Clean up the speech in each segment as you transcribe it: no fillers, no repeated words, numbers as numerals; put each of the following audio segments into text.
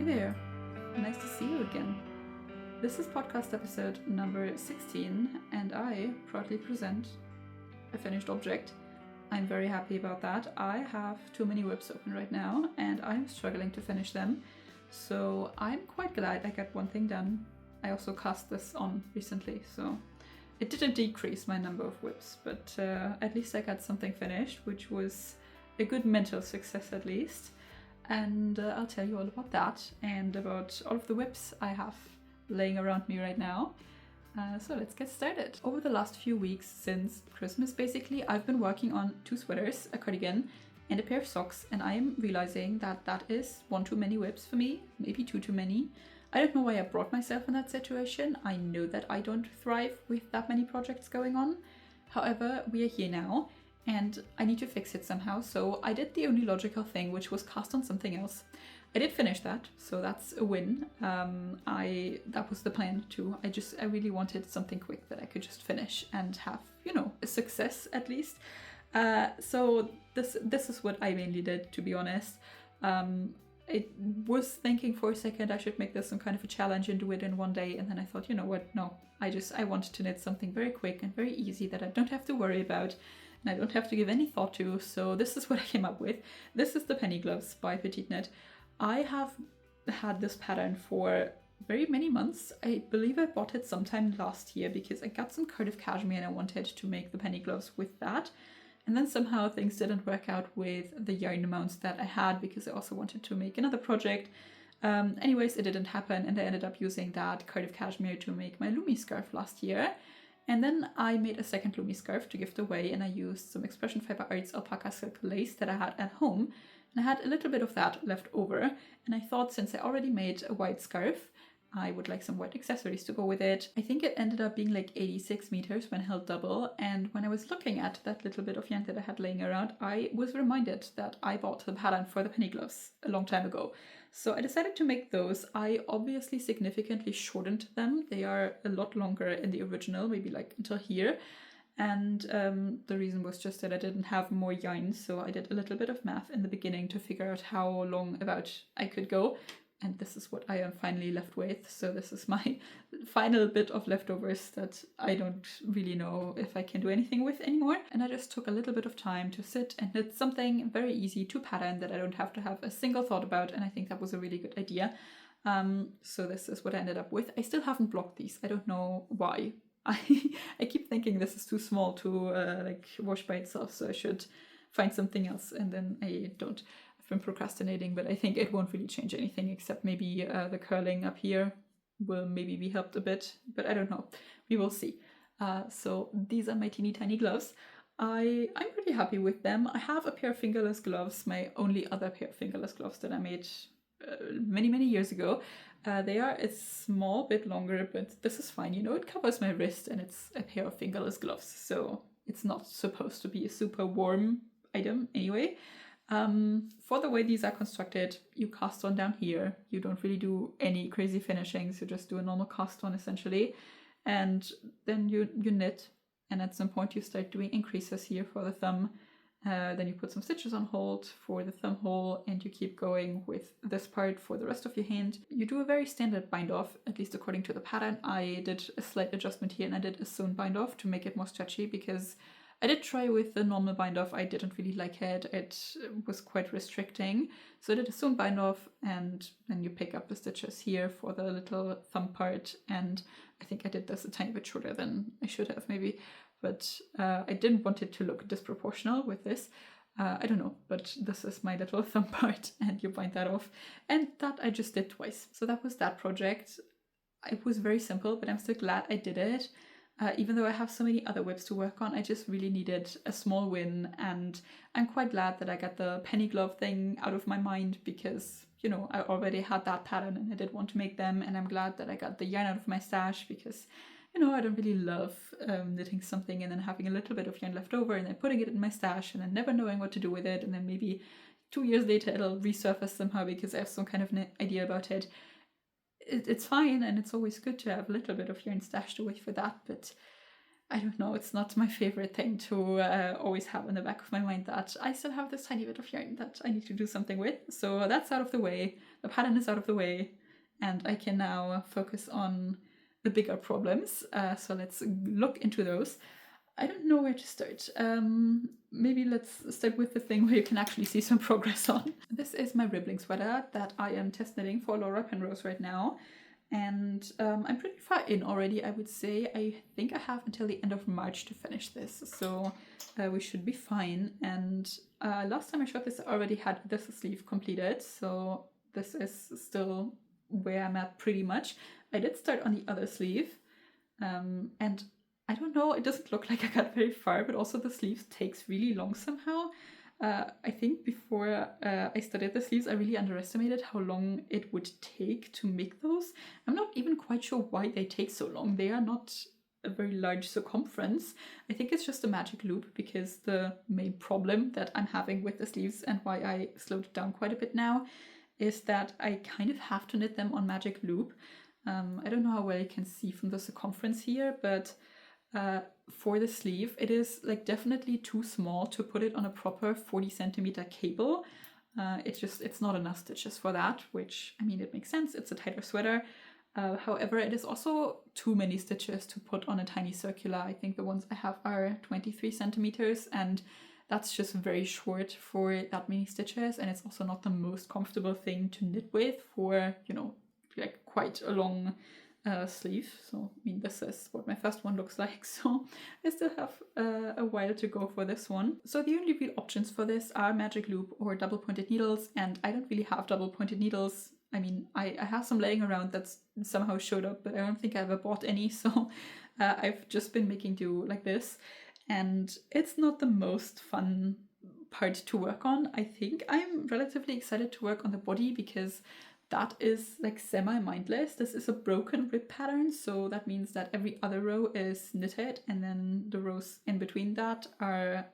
Hey there, nice to see you again. This is podcast episode number 16 and I proudly present a finished object. I'm very happy about that. I have too many whips open right now and I'm struggling to finish them. So I'm quite glad I got one thing done. I also cast this on recently, so it didn't decrease my number of whips, but at least I got something finished, which was a good mental success at least. And I'll tell you all about that and about all of the whips I have laying around me right now. So let's get started. Over the last few weeks since Christmas, basically, I've been working on 2 sweaters, a cardigan, and a pair of socks, and I am realizing that that is 1 too many whips for me, maybe 2 too many. I don't know why I brought myself in that situation. I know that I don't thrive with that many projects going on. However, we are here now, and I need to fix it somehow, so I did the only logical thing, which was cast on something else. I did finish that, so that's a win. That was the plan too. I really wanted something quick that I could just finish and have, a success at least. So this is what I mainly did, to be honest. I was thinking for a second I should make this some kind of a challenge and do it in one day, and then I thought, you know what, no, I wanted to knit something very quick and very easy that I don't have to worry about and I don't have to give any thought to, so this is what I came up with. This is the penny gloves by Petite Knit. I have had this pattern for very many months. I believe I bought it sometime last year because I got some Cardiff cashmere and I wanted to make the penny gloves with that. And then somehow things didn't work out with the yarn amounts that I had because I also wanted to make another project. Anyways, it didn't happen and I ended up using that Cardiff cashmere to make my Lumi scarf last year. And then I made a second Lumi scarf to gift away, and I used some Expression Fiber Arts alpaca silk lace that I had at home. And I had a little bit of that left over, and I thought since I already made a white scarf, I would like some white accessories to go with it. I think it ended up being like 86 meters when held double, and when I was looking at that little bit of yarn that I had laying around, I was reminded that I bought the pattern for the penny gloves a long time ago. So I decided to make those. I obviously significantly shortened them. They are a lot longer in the original, maybe like until here. And the reason was just that I didn't have more yarn, so I did a little bit of math in the beginning to figure out how long about I could go. And this is what I am finally left with. So this is my final bit of leftovers that I don't really know if I can do anything with anymore. And I just took a little bit of time to sit and knit something very easy to pattern that I don't have to have a single thought about. And I think that was a really good idea. So this is what I ended up with. I still haven't blocked these. I don't know why. I keep thinking this is too small to wash by itself. So I should find something else. And then I don't. I've been procrastinating, but I think it won't really change anything except maybe the curling up here will maybe be helped a bit, but I don't know. We will see. So these are my teeny tiny gloves. I'm pretty happy with them. I have a pair of fingerless gloves, my only other pair of fingerless gloves that I made many years ago. They are a small bit longer, but this is fine. It covers my wrist and it's a pair of fingerless gloves, so it's not supposed to be a super warm item anyway. For the way these are constructed, you cast on down here. You don't really do any crazy finishings. You just do a normal cast on essentially. And then you knit. And at some point you start doing increases here for the thumb. Then you put some stitches on hold for the thumb hole and you keep going with this part for the rest of your hand. You do a very standard bind off, at least according to the pattern. I did a slight adjustment here and I did a sewn bind off to make it more stretchy because I did try with the normal bind off. I didn't really like it. It was quite restricting. So I did a sewn bind off and then you pick up the stitches here for the little thumb part. And I think I did this a tiny bit shorter than I should have maybe, but I didn't want it to look disproportional with this. I don't know, but this is my little thumb part and you bind that off. And that I just did twice. So that was that project. It was very simple, but I'm still glad I did it. Even though I have so many other whips to work on, I just really needed a small win, and I'm quite glad that I got the penny glove thing out of my mind because, I already had that pattern and I did want to make them, and I'm glad that I got the yarn out of my stash because, I don't really love knitting something and then having a little bit of yarn left over and then putting it in my stash and then never knowing what to do with it, and then maybe 2 years later it'll resurface somehow because I have some kind of idea about it. It's fine, and it's always good to have a little bit of yarn stashed away for that, but I don't know, it's not my favorite thing to always have in the back of my mind that I still have this tiny bit of yarn that I need to do something with. So that's out of the way. the pattern is out of the way and I can now focus on the bigger problems. So let's look into those. I don't know where to start. Maybe let's start with the thing where you can actually see some progress on. This is my ribling sweater that I am test knitting for Laura Penrose right now. And I'm pretty far in already, I would say. I think I have until the end of March to finish this, so we should be fine. And last time I shot this, I already had this sleeve completed, so this is still where I'm at pretty much. I did start on the other sleeve, and I don't know, it doesn't look like I got very far, but also the sleeve takes really long somehow. I think before I studied the sleeves, I really underestimated how long it would take to make those. I'm not even quite sure why they take so long. They are not a very large circumference. I think it's just a magic loop, because the main problem that I'm having with the sleeves and why I slowed it down quite a bit now is that I kind of have to knit them on magic loop. I don't know how well you can see from the circumference here, but for the sleeve, it is like definitely too small to put it on a proper 40 centimeter cable. It's not enough stitches for that, which, I mean, it makes sense. It's a tighter sweater. However, it is also too many stitches to put on a tiny circular. I think the ones I have are 23 centimeters, and that's just very short for that many stitches. And it's also not the most comfortable thing to knit with for, you know, like quite a long sleeve. So I mean, this is what my first one looks like, so I still have a while to go for this one. So the only real options for this are magic loop or double pointed needles, and I don't really have double pointed needles. I mean, I have some laying around that's somehow showed up, but I don't think I ever bought any, so I've just been making do like this, and it's not the most fun part to work on. I think I'm relatively excited to work on the body because that is like semi-mindless. This is a broken rib pattern, so that means that every other row is knitted and then the rows in between that are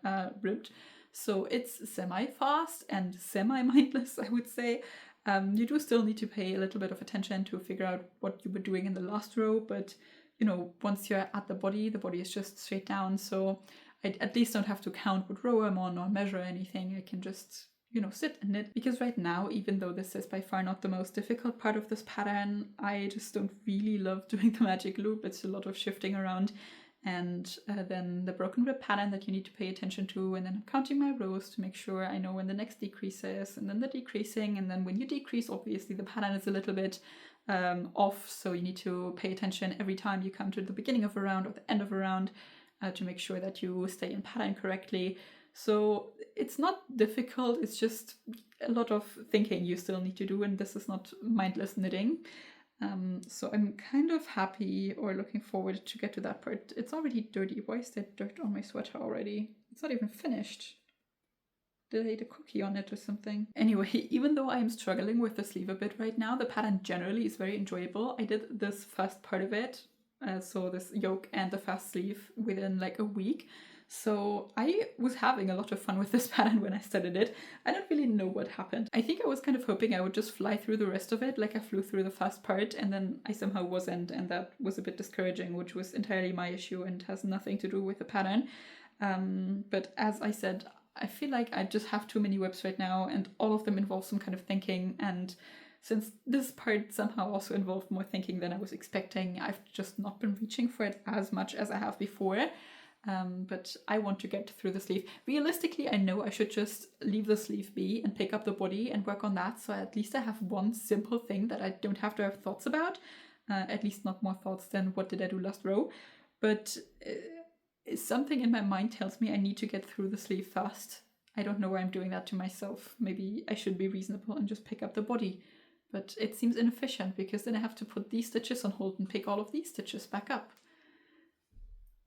ribbed. So it's semi-fast and semi-mindless, I would say. You do still need to pay a little bit of attention to figure out what you were doing in the last row, but you know, once you're at the body is just straight down, so I at least don't have to count what row I'm on or measure anything. I can just, you know, sit and knit. Because right now, even though this is by far not the most difficult part of this pattern, I just don't really love doing the magic loop. It's a lot of shifting around. And then the broken rib pattern that you need to pay attention to, and then I'm counting my rows to make sure I know when the next decrease is, and then the decreasing, and then when you decrease, obviously the pattern is a little bit off, so you need to pay attention every time you come to the beginning of a round or the end of a round to make sure that you stay in pattern correctly. So it's not difficult, it's just a lot of thinking you still need to do, and this is not mindless knitting. So I'm kind of happy or looking forward to get to that part. It's already dirty. Why is there dirt on my sweater already? It's not even finished. Did I eat a cookie on it or something? Anyway, even though I am struggling with the sleeve a bit right now, the pattern generally is very enjoyable. I did this first part of it, so this yoke and the first sleeve, within like a week. So I was having a lot of fun with this pattern when I started it. I don't really know what happened. I think I was kind of hoping I would just fly through the rest of it, like I flew through the first part, and then I somehow wasn't, and that was a bit discouraging, which was entirely my issue and has nothing to do with the pattern. But as I said, I feel like I just have too many whips right now, and all of them involve some kind of thinking, and since this part somehow also involved more thinking than I was expecting, I've just not been reaching for it as much as I have before. But I want to get through the sleeve. Realistically, I know I should just leave the sleeve be and pick up the body and work on that, so at least I have one simple thing that I don't have to have thoughts about. At least not more thoughts than what did I do last row. But something in my mind tells me I need to get through the sleeve first. I don't know why I'm doing that to myself. Maybe I should be reasonable and just pick up the body. But it seems inefficient, because then I have to put these stitches on hold and pick all of these stitches back up.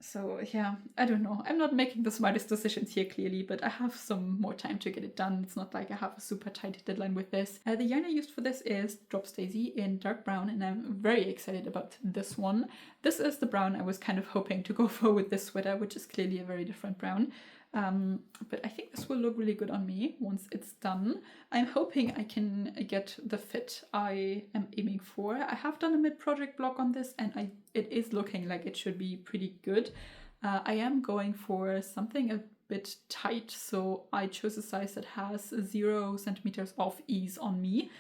So yeah, I don't know. I'm not making the smartest decisions here, clearly, but I have some more time to get it done. It's not like I have a super tight deadline with this. The yarn I used for this is Drops Daisy in dark brown, and I'm very excited about this one. This is the brown I was kind of hoping to go for with this sweater, which is clearly a very different brown. But I think this will look really good on me once it's done. I'm hoping I can get the fit I am aiming for. I have done a mid-project blog on this, and it is looking like it should be pretty good. I am going for something a bit tight, so I chose a size that has 0 centimeters of ease on me.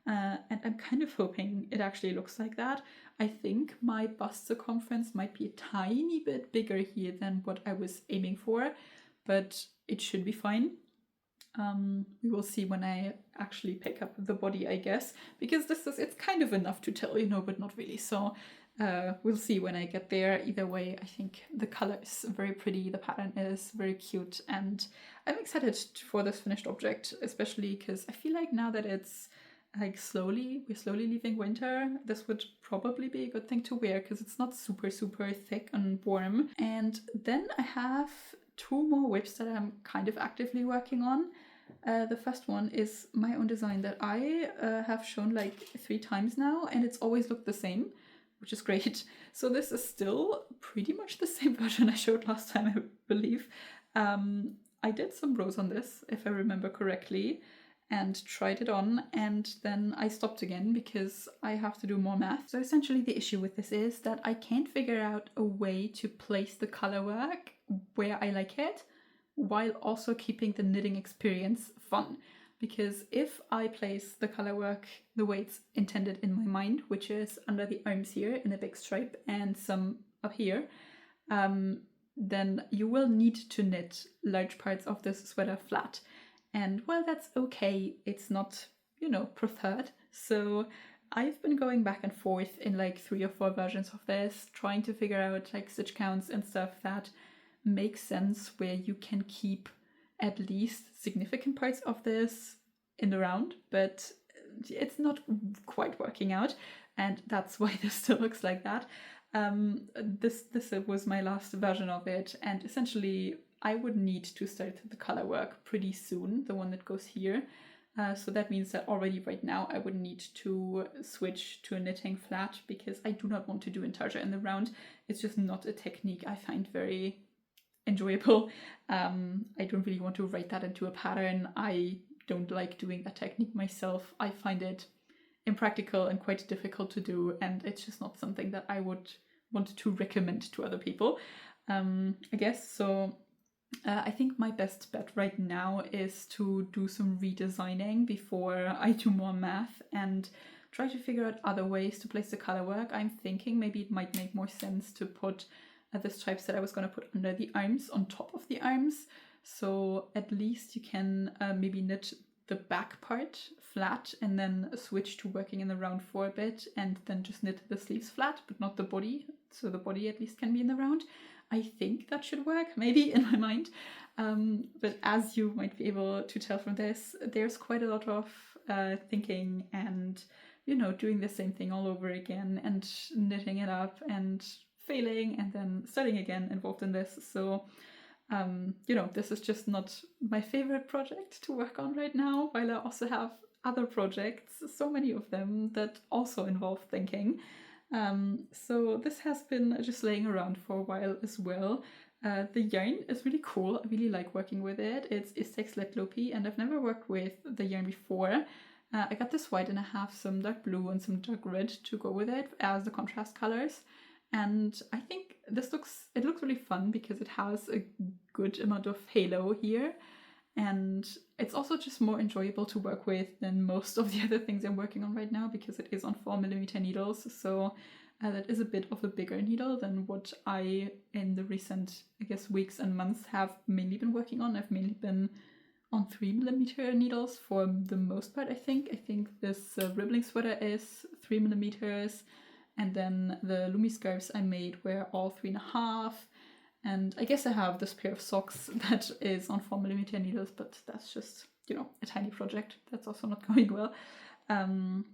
and I'm kind of hoping it actually looks like that. I think my bust circumference might be a tiny bit bigger here than what I was aiming for, but it should be fine. We will see when I actually pick up the body, I guess, because it's kind of enough to tell, but not really. So we'll see when I get there. Either way, I think the color is very pretty, the pattern is very cute, and I'm excited for this finished object, especially because I feel like now that it's like we're slowly leaving winter, this would probably be a good thing to wear because it's not super thick and warm. And then I have 2 more whips that I'm kind of actively working on. The first one is my own design that I have shown like 3 times now, and it's always looked the same, which is great. So this is still pretty much the same version I showed last time, I believe. I did some rows on this, if I remember correctly, and tried it on, and then I stopped again because I have to do more math. So essentially the issue with this is that I can't figure out a way to place the color work where I like it, while also keeping the knitting experience fun. Because if I place the color work the way it's intended in my mind, which is under the arms here in a big stripe and some up here, then you will need to knit large parts of this sweater flat. And while that's okay, it's not, preferred. So I've been going back and forth in like 3 or 4 versions of this, trying to figure out like stitch counts and stuff that make sense, where you can keep at least significant parts of this in the round, but it's not quite working out, and that's why this still looks like that. This was my last version of it, and essentially I would need to start the color work pretty soon, the one that goes here. So that means that already right now I would need to switch to a knitting flat, because I do not want to do intarsia in the round. It's just not a technique I find very enjoyable. I don't really want to write that into a pattern. I don't like doing that technique myself. I find it impractical and quite difficult to do, and it's just not something that I would want to recommend to other people, I guess. So I think my best bet right now is to do some redesigning before I do more math and try to figure out other ways to place the color work. I'm thinking maybe it might make more sense to put the stripes that I was going to put under the arms on top of the arms, so at least you can maybe knit the back part flat and then switch to working in the round for a bit, and then just knit the sleeves flat but not the body, so the body at least can be in the round. I think that should work, maybe, in my mind. But as you might be able to tell from this, there's quite a lot of thinking and, doing the same thing all over again and knitting it up and failing and then starting again involved in this. So, this is just not my favorite project to work on right now, while I also have other projects, so many of them, that also involve thinking. So this has been just laying around for a while as well. The yarn is really cool. I really like working with it. It's istex léttlopi, and I've never worked with the yarn before. I got this white and I have some dark blue and some dark red to go with it as the contrast colors. And I think it looks really fun because it has a good amount of halo here. And it's also just more enjoyable to work with than most of the other things I'm working on right now, because it is on 4mm needles. So that is a bit of a bigger needle than what I, in the recent, weeks and months, have mainly been working on. I've mainly been on 3mm needles for the most part, I think. I think this ribling sweater is 3mm, and then the Lumi scarves I made were all 3.5. And I guess I have this pair of socks that is on 4mm needles, but that's just, a tiny project. That's also not going well. And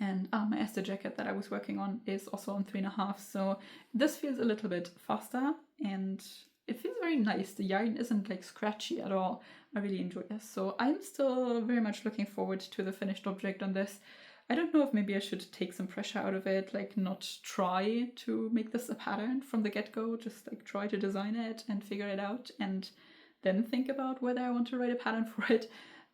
my Esther jacket that I was working on is also on 3.5. So this feels a little bit faster and it feels very nice. The yarn isn't scratchy at all. I really enjoy this. So I'm still very much looking forward to the finished object on this. I don't know if maybe I should take some pressure out of it, not try to make this a pattern from the get-go, just try to design it and figure it out and then think about whether I want to write a pattern for it.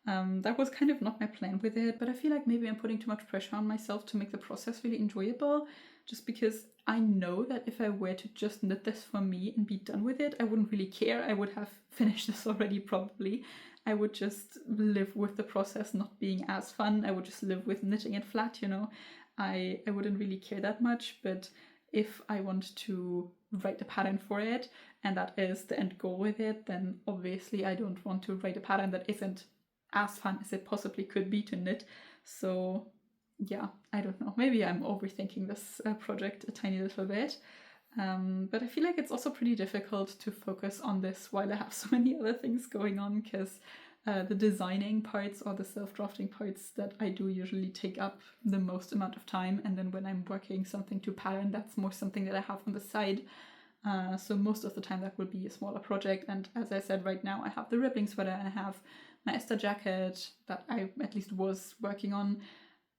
That was kind of not my plan with it, but I feel like maybe I'm putting too much pressure on myself to make the process really enjoyable, just because I know that if I were to just knit this for me and be done with it, I wouldn't really care. I would have finished this already probably. I would just live with the process not being as fun. I would just live with knitting it flat, you know. I wouldn't really care that much, but if I want to write a pattern for it and that is the end goal with it, then obviously I don't want to write a pattern that isn't as fun as it possibly could be to knit. So yeah, I don't know, maybe I'm overthinking this project a tiny little bit, but I feel like it's also pretty difficult to focus on this while I have so many other things going on, because the designing parts or the self-drafting parts that I do usually take up the most amount of time, and then when I'm working something to pattern, that's more something that I have on the side. So most of the time that will be a smaller project, and as I said, right now I have the ribbling sweater and I have my Esther jacket that I at least was working on,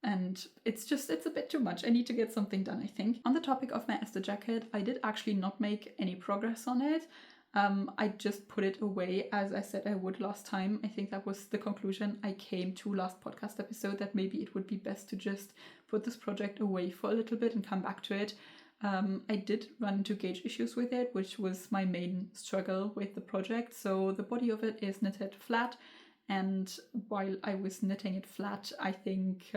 and it's a bit too much. I need to get something done, I think. On the topic of my Esther jacket, I did actually not make any progress on it. I just put it away as I said I would last time. I think that was the conclusion I came to last podcast episode, that maybe it would be best to just put this project away for a little bit and come back to it. I did run into gauge issues with it, which was my main struggle with the project. So the body of it is knitted flat, and while I was knitting it flat, I think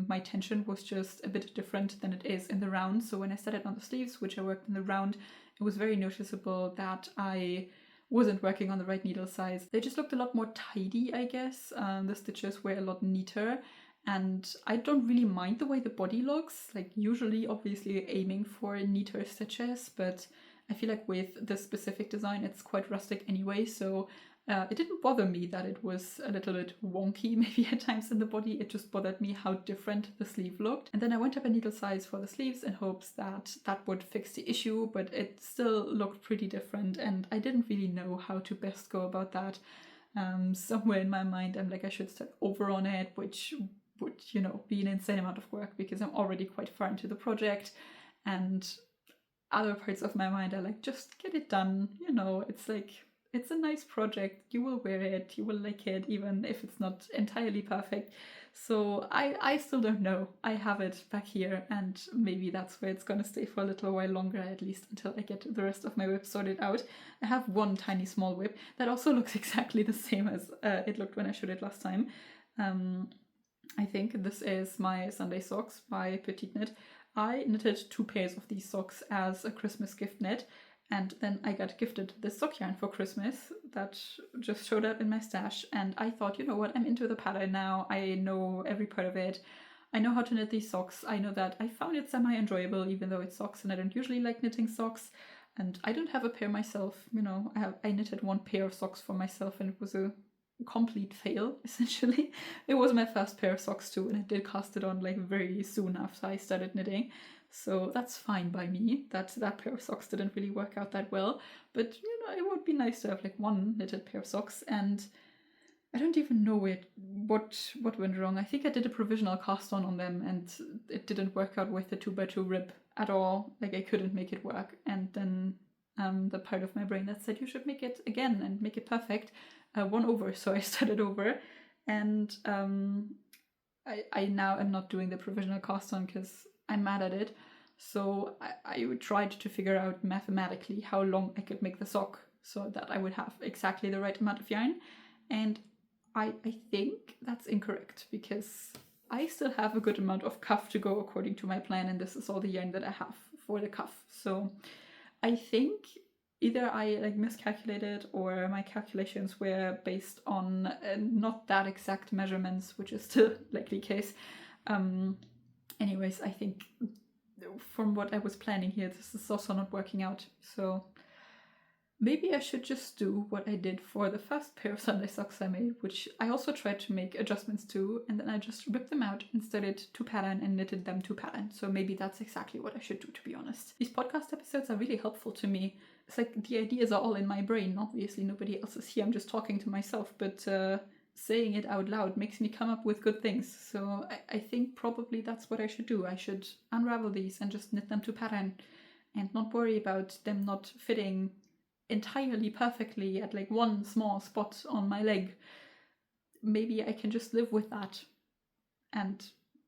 my tension was just a bit different than it is in the round. So when I set it on the sleeves, which I worked in the round, it was very noticeable that I wasn't working on the right needle size. They just looked a lot more tidy, I guess. The stitches were a lot neater, and I don't really mind the way the body looks. Like, usually obviously aiming for neater stitches, but I feel like with this specific design it's quite rustic anyway, so it didn't bother me that it was a little bit wonky maybe at times in the body. It just bothered me how different the sleeve looked. And then I went up a needle size for the sleeves in hopes that that would fix the issue, but it still looked pretty different, and I didn't really know how to best go about that. Somewhere in my mind I'm like, I should start over on it, which would, you know, be an insane amount of work because I'm already quite far into the project, and other parts of my mind are like, just get it done, you know. It's like, it's a nice project, you will wear it, you will like it, even if it's not entirely perfect. So I still don't know. I have it back here, and maybe that's where it's gonna stay for a little while longer, at least until I get the rest of my whip sorted out. I have one tiny small whip that also looks exactly the same as it looked when I showed it last time. I think this is my Sunday socks by Petite Knit. I knitted 2 pairs of these socks as a Christmas gift knit, and then I got gifted this sock yarn for Christmas that just showed up in my stash, and I thought, you know what, I'm into the pattern now, I know every part of it, I know how to knit these socks, I know that I found it semi-enjoyable even though it's socks and I don't usually like knitting socks, and I don't have a pair myself, you know. I knitted 1 pair of socks for myself and it was a complete fail, essentially. It was my first pair of socks too, and I did cast it on like very soon after I started knitting. So that's fine by me, that pair of socks didn't really work out that well, but you know, it would be nice to have like 1 knitted pair of socks, and I don't even know what went wrong. I think I did a provisional cast on them and it didn't work out with the 2x2 rib at all. Like, I couldn't make it work, and then the part of my brain that said you should make it again and make it perfect won over, so I started over, and I now am not doing the provisional cast on because I'm mad at it. So I tried to figure out mathematically how long I could make the sock so that I would have exactly the right amount of yarn, and I think that's incorrect because I still have a good amount of cuff to go according to my plan, and this is all the yarn that I have for the cuff. So I think either I like miscalculated or my calculations were based on not that exact measurements, which is still likely case. Anyways, I think from what I was planning here, this is also not working out. So maybe I should just do what I did for the first pair of Sunday socks I made, which I also tried to make adjustments to, and then I just ripped them out and started to pattern and knitted them to pattern. So maybe that's exactly what I should do, to be honest. These podcast episodes are really helpful to me. It's like the ideas are all in my brain. Obviously nobody else is here, I'm just talking to myself, but saying it out loud makes me come up with good things. So I think probably that's what I should do. I should unravel these and just knit them to pattern and not worry about them not fitting entirely perfectly at like 1 small spot on my leg. Maybe I can just live with that and,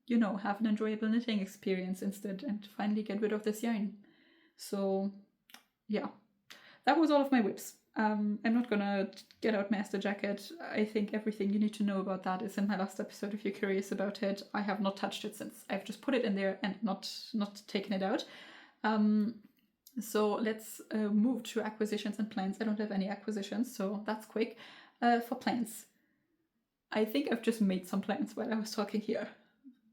you know, have an enjoyable knitting experience instead and finally get rid of this yarn. So yeah, that was all of my whips. I'm not gonna get out my Esther jacket. I think everything you need to know about that is in my last episode if you're curious about it. I have not touched it since. I've just put it in there and not taken it out. So let's move to acquisitions and plans. I don't have any acquisitions, so that's quick. For plans, I think I've just made some plans while I was talking here.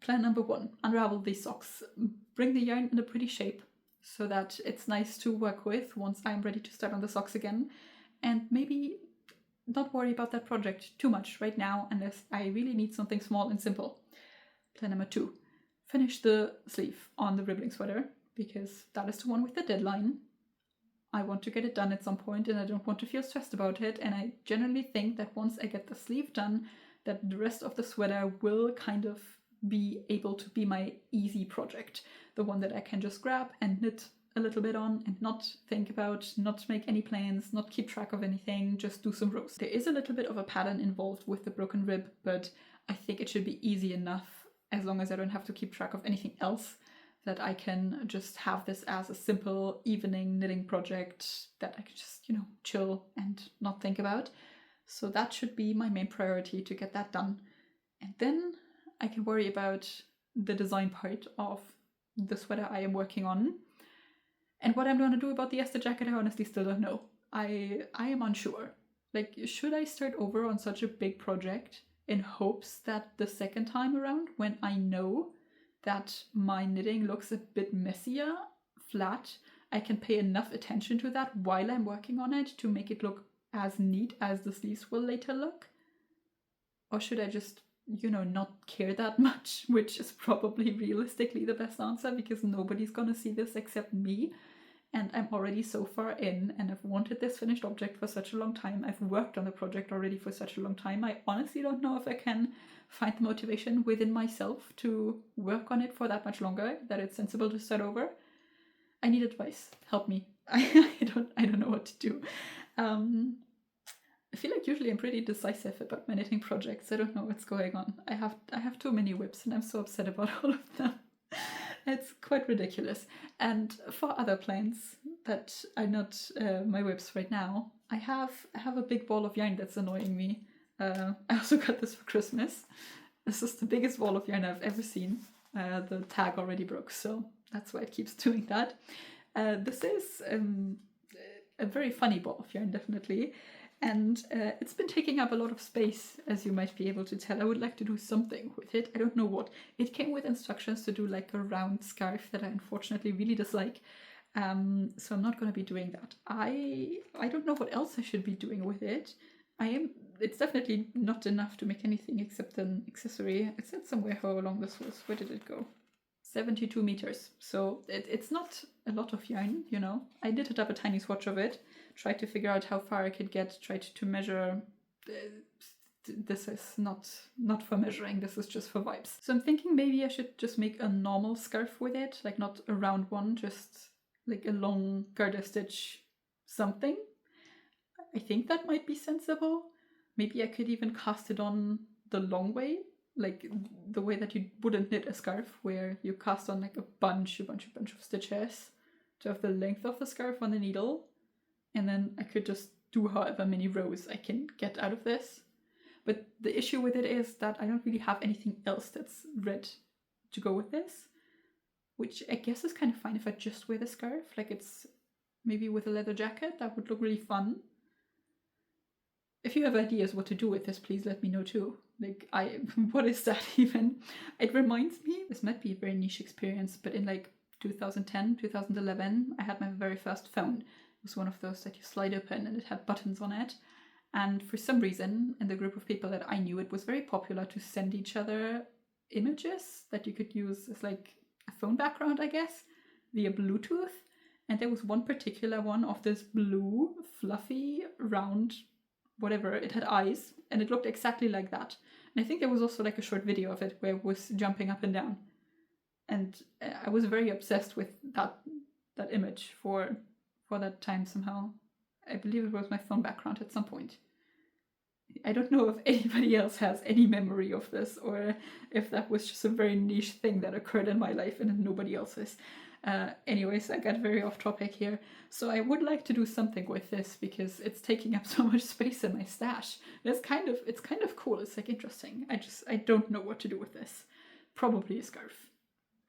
Plan number 1, unravel these socks. Bring the yarn in a pretty shape so that it's nice to work with once I'm ready to start on the socks again. And maybe not worry about that project too much right now unless I really need something small and simple. Plan number 2, finish the sleeve on the ribling sweater because that is the one with the deadline. I want to get it done at some point and I don't want to feel stressed about it. And I generally think that once I get the sleeve done, that the rest of the sweater will kind of be able to be my easy project. The one that I can just grab and knit a little bit on and not think about, not make any plans, not keep track of anything, just do some rows. There is a little bit of a pattern involved with the broken rib, but I think it should be easy enough as long as I don't have to keep track of anything else, that I can just have this as a simple evening knitting project that I can just, chill and not think about. So that should be my main priority, to get that done. And then I can worry about the design part of the sweater I am working on. And what I'm going to do about the Esther jacket, I honestly still don't know. I am unsure. Like, should I start over on such a big project in hopes that the second time around, when I know that my knitting looks a bit messier, flat, I can pay enough attention to that while I'm working on it to make it look as neat as the sleeves will later look? Or should I just, not care that much, which is probably realistically the best answer because nobody's gonna see this except me. And I'm already so far in and I've wanted this finished object for such a long time. I've worked on the project already for such a long time. I honestly don't know if I can find the motivation within myself to work on it for that much longer, that it's sensible to start over. I need advice. Help me. I don't know what to do. I feel like usually I'm pretty decisive about my knitting projects. I don't know what's going on. I have too many whips and I'm so upset about all of them. It's quite ridiculous. And for other plans that are not my whips right now, I have a big ball of yarn that's annoying me. I also got this for Christmas. This is the biggest ball of yarn I've ever seen. The tag already broke, so that's why it keeps doing that. This is a very funny ball of yarn, definitely. And it's been taking up a lot of space, as you might be able to tell. I would like to do something with it. I don't know what. It came with instructions to do like a round scarf that I unfortunately really dislike. So I'm not going to be doing that. I don't know what else I should be doing with it. It's definitely not enough to make anything except an accessory. It said somewhere how long this was. Where did it go? 72 meters. So it's not a lot of yarn, I knitted up a tiny swatch of it, tried to figure out how far I could get, tried to measure. This is not for measuring, this is just for vibes. So I'm thinking maybe I should just make a normal scarf with it, like not a round one, just like a long garter stitch something. I think that might be sensible. Maybe I could even cast it on the long way, like the way that you wouldn't knit a scarf, where you cast on like a bunch of stitches to have the length of the scarf on the needle, and then I could just do however many rows I can get out of this. But the issue with it is that I don't really have anything else that's red to go with this, which I guess is kind of fine if I just wear the scarf, like it's maybe with a leather jacket. That would look really fun. If you have ideas what to do with this, please let me know too. Like, what is that even? It reminds me, this might be a very niche experience, but in like 2010, 2011, I had my very first phone. It was one of those that you slide open and it had buttons on it. And for some reason, in the group of people that I knew, it was very popular to send each other images that you could use as like a phone background, I guess, via Bluetooth. And there was one particular one of this blue, fluffy, round, whatever, it had eyes, and it looked exactly like that. And I think there was also like a short video of it where it was jumping up and down. And I was very obsessed with that image for that time somehow. I believe it was my phone background at some point. I don't know if anybody else has any memory of this, or if that was just a very niche thing that occurred in my life and nobody else's. Anyways, I got very off topic here. So I would like to do something with this because it's taking up so much space in my stash. It's kind of cool. It's like interesting. I don't know what to do with this. Probably a scarf.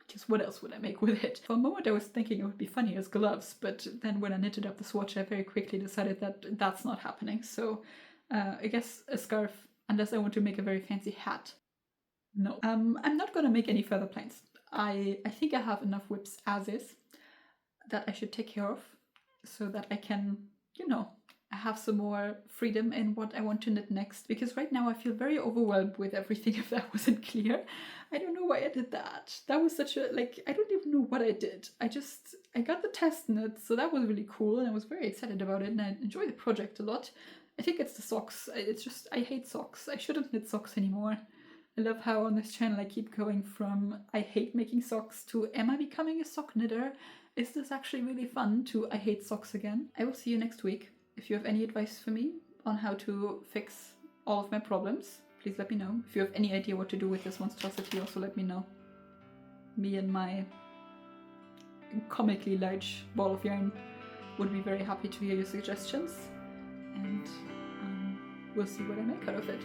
Because what else would I make with it? For a moment I was thinking it would be funny as gloves, but then when I knitted up the swatch I very quickly decided that that's not happening. So I guess a scarf, unless I want to make a very fancy hat. No. I'm not gonna make any further plans. I think I have enough whips as is that I should take care of so that I can, you know, have some more freedom in what I want to knit next, because right now I feel very overwhelmed with everything, if that wasn't clear. I don't know why I did that. That was such a, like, I don't even know what I did. I got the test knit, so that was really cool and I was very excited about it and I enjoyed the project a lot. I think it's the socks. It's just, I hate socks. I shouldn't knit socks anymore. I love how on this channel I keep going from I hate making socks to am I becoming a sock knitter? Is this actually really fun to I hate socks again? I will see you next week. If you have any advice for me on how to fix all of my problems, please let me know. If you have any idea what to do with this monstrosity, also let me know. Me and my comically large ball of yarn would be very happy to hear your suggestions, and we'll see what I make out of it.